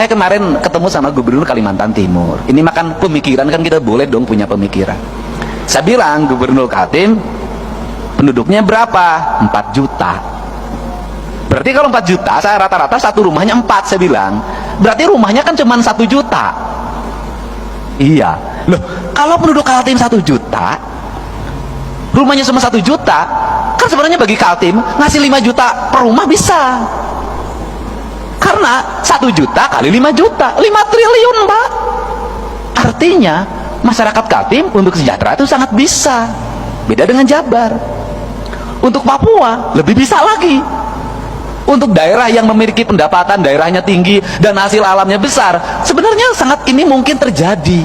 Saya kemarin ketemu sama Gubernur Kalimantan Timur. Ini makan pemikiran, kan kita boleh dong punya pemikiran. Saya bilang, Gubernur Kaltim, penduduknya berapa? 4 juta. Berarti kalau 4 juta, saya rata-rata satu rumahnya 4, saya bilang. Berarti rumahnya kan cuma 1 juta. Iya. Loh, kalau penduduk Kaltim 1 juta, rumahnya cuma 1 juta, kan sebenarnya bagi Kaltim ngasih 5 juta per rumah bisa. Karena 1 juta kali 5 juta 5 triliun, Pak. Artinya masyarakat Kaltim untuk sejahtera itu sangat bisa. Beda dengan Jabar. Untuk Papua lebih bisa lagi. Untuk daerah yang memiliki pendapatan daerahnya tinggi dan hasil alamnya besar, sebenarnya sangat ini mungkin terjadi.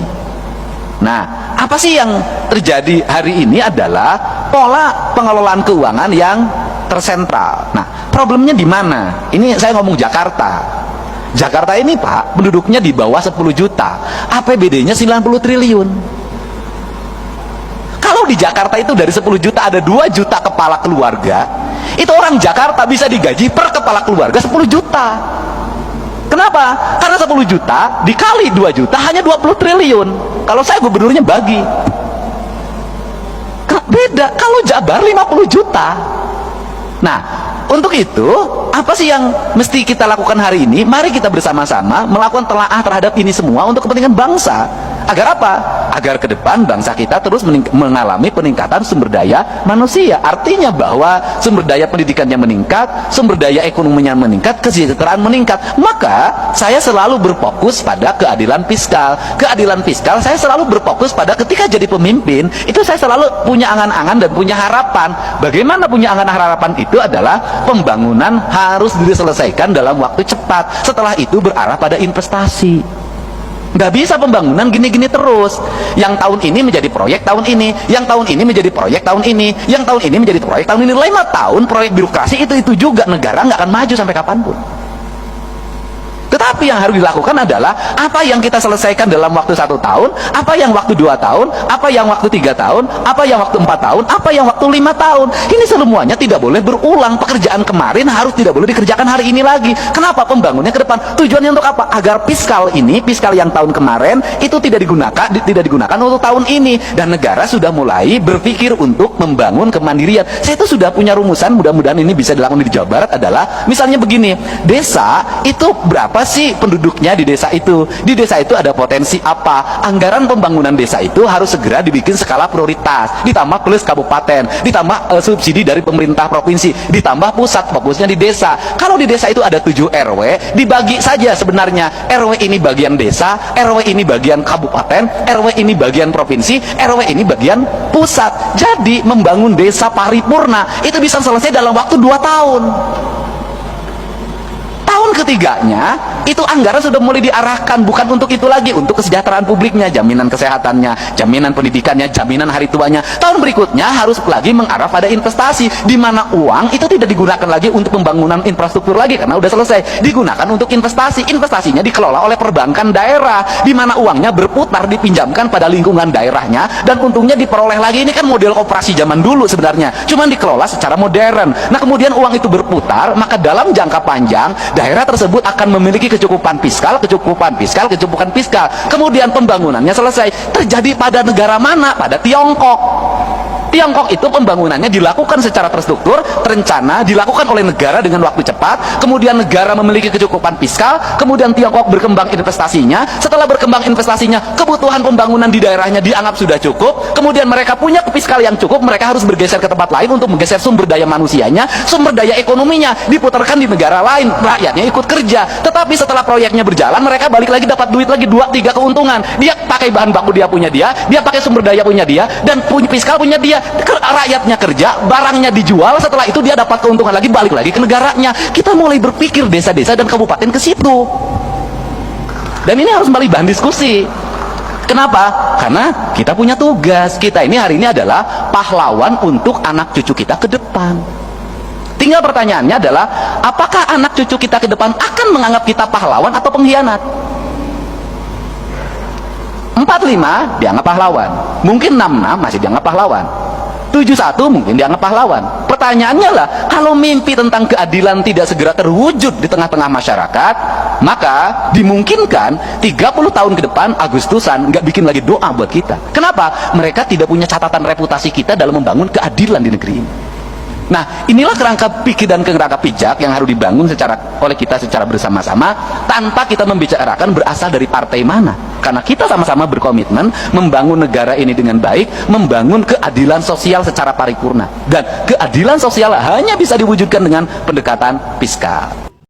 Nah, apa sih yang terjadi hari ini adalah pola pengelolaan keuangan yang tersentral. Nah, problemnya di mana? Ini saya ngomong Jakarta. Jakarta ini, Pak, penduduknya di bawah 10 juta. APBD-nya 90 triliun. Kalau di Jakarta itu dari 10 juta ada 2 juta kepala keluarga, itu orang Jakarta bisa digaji per kepala keluarga 10 juta. Kenapa? Karena 10 juta dikali 2 juta hanya 20 triliun. Kalau saya gubernurnya bagi. Beda kalau Jabar 50 juta. Nah, untuk itu, apa sih yang mesti kita lakukan hari ini? Mari kita bersama-sama melakukan telaah terhadap ini semua untuk kepentingan bangsa. Agar apa? Agar ke depan bangsa kita terus mengalami peningkatan sumber daya manusia. Artinya bahwa sumber daya pendidikannya meningkat, sumber daya ekonominya meningkat, kesejahteraan meningkat. Maka saya selalu berfokus pada keadilan fiskal. Keadilan fiskal saya selalu berfokus pada ketika jadi pemimpin, itu saya selalu punya angan-angan dan punya harapan. Bagaimana punya angan harapan itu adalah pembangunan harus diselesaikan dalam waktu cepat. Setelah itu berarah pada investasi. Nggak bisa pembangunan gini-gini terus. Yang tahun ini menjadi proyek tahun ini, yang tahun ini menjadi proyek tahun ini, yang tahun ini menjadi proyek tahun ini. 5 tahun proyek birokrasi itu juga, negara nggak akan maju sampai kapanpun. Tetapi yang harus dilakukan adalah apa yang kita selesaikan dalam waktu 1 tahun, apa yang waktu 2 tahun, apa yang waktu 3 tahun, apa yang waktu 4 tahun, apa yang waktu 5 tahun. Ini semuanya tidak boleh berulang. Pekerjaan kemarin harus tidak boleh dikerjakan hari ini lagi. Kenapa? Pembangunnya ke depan. Tujuannya untuk apa? Agar fiskal ini, fiskal yang tahun kemarin itu tidak digunakan untuk tahun ini. Dan negara sudah mulai berpikir untuk membangun kemandirian. Saya itu sudah punya rumusan, mudah-mudahan ini bisa dilakukan di Jawa Barat adalah, misalnya begini, desa itu berapa sih penduduknya di desa itu? Di desa itu ada potensi apa? Anggaran pembangunan desa itu harus segera dibikin skala prioritas, ditambah plus kabupaten, ditambah subsidi dari pemerintah provinsi, ditambah pusat, fokusnya di desa. Kalau di desa itu ada 7 RW, dibagi saja sebenarnya. RW ini bagian desa, RW ini bagian kabupaten, RW ini bagian provinsi, RW ini bagian pusat. Jadi membangun desa paripurna itu bisa selesai dalam waktu 2 tahun. Tahun ketiganya itu anggaran sudah mulai diarahkan bukan untuk itu lagi, untuk kesejahteraan publiknya, jaminan kesehatannya, jaminan pendidikannya, jaminan hari tuanya. Tahun berikutnya harus lagi mengarah pada investasi, di mana uang itu tidak digunakan lagi untuk pembangunan infrastruktur lagi karena udah selesai, digunakan untuk investasi. Investasinya dikelola oleh perbankan daerah, di mana uangnya berputar, dipinjamkan pada lingkungan daerahnya, dan untungnya diperoleh lagi. Ini kan model koperasi zaman dulu sebenarnya, cuman dikelola secara modern. Nah, kemudian uang itu berputar, maka dalam jangka panjang daerah tersebut akan memiliki kecukupan fiskal. Kemudian pembangunannya selesai. Terjadi pada negara mana? Pada Tiongkok. Tiongkok itu pembangunannya dilakukan secara terstruktur, terencana, dilakukan oleh negara dengan waktu cepat. Kemudian negara memiliki kecukupan fiskal. Kemudian Tiongkok berkembang investasinya. Setelah berkembang investasinya, kebutuhan pembangunan di daerahnya dianggap sudah cukup. Kemudian mereka punya fiskal yang cukup. Mereka harus bergeser ke tempat lain untuk menggeser sumber daya manusianya, sumber daya ekonominya diputarkan di negara lain. Rakyatnya ikut kerja. Tetapi setelah proyeknya berjalan, mereka balik lagi dapat duit lagi 2-3 keuntungan. Dia pakai bahan baku dia punya dia pakai sumber daya punya dia, dan punya fiskal punya dia. Rakyatnya kerja, barangnya dijual, setelah itu dia dapat keuntungan lagi, balik lagi ke negaranya. Kita mulai berpikir desa-desa dan kabupaten ke situ. Dan ini harus kembali bahan diskusi. Kenapa? Karena kita punya tugas. Kita ini hari ini adalah pahlawan untuk anak cucu kita ke depan. Tinggal pertanyaannya adalah, apakah anak cucu kita ke depan akan menganggap kita pahlawan atau pengkhianat? 45 dianggap pahlawan, mungkin 66 masih dianggap pahlawan, 71 mungkin dianggap pahlawan. Pertanyaannya lah, kalau mimpi tentang keadilan tidak segera terwujud di tengah-tengah masyarakat, maka dimungkinkan 30 tahun ke depan Agustusan nggak bikin lagi doa buat kita. Kenapa? Mereka tidak punya catatan reputasi kita dalam membangun keadilan di negeri ini. Nah, inilah kerangka pikir dan kerangka pijak yang harus dibangun oleh kita secara bersama-sama, tanpa kita membicarakan berasal dari partai mana. Karena kita sama-sama berkomitmen membangun negara ini dengan baik, membangun keadilan sosial secara paripurna. Dan keadilan sosial hanya bisa diwujudkan dengan pendekatan fiskal.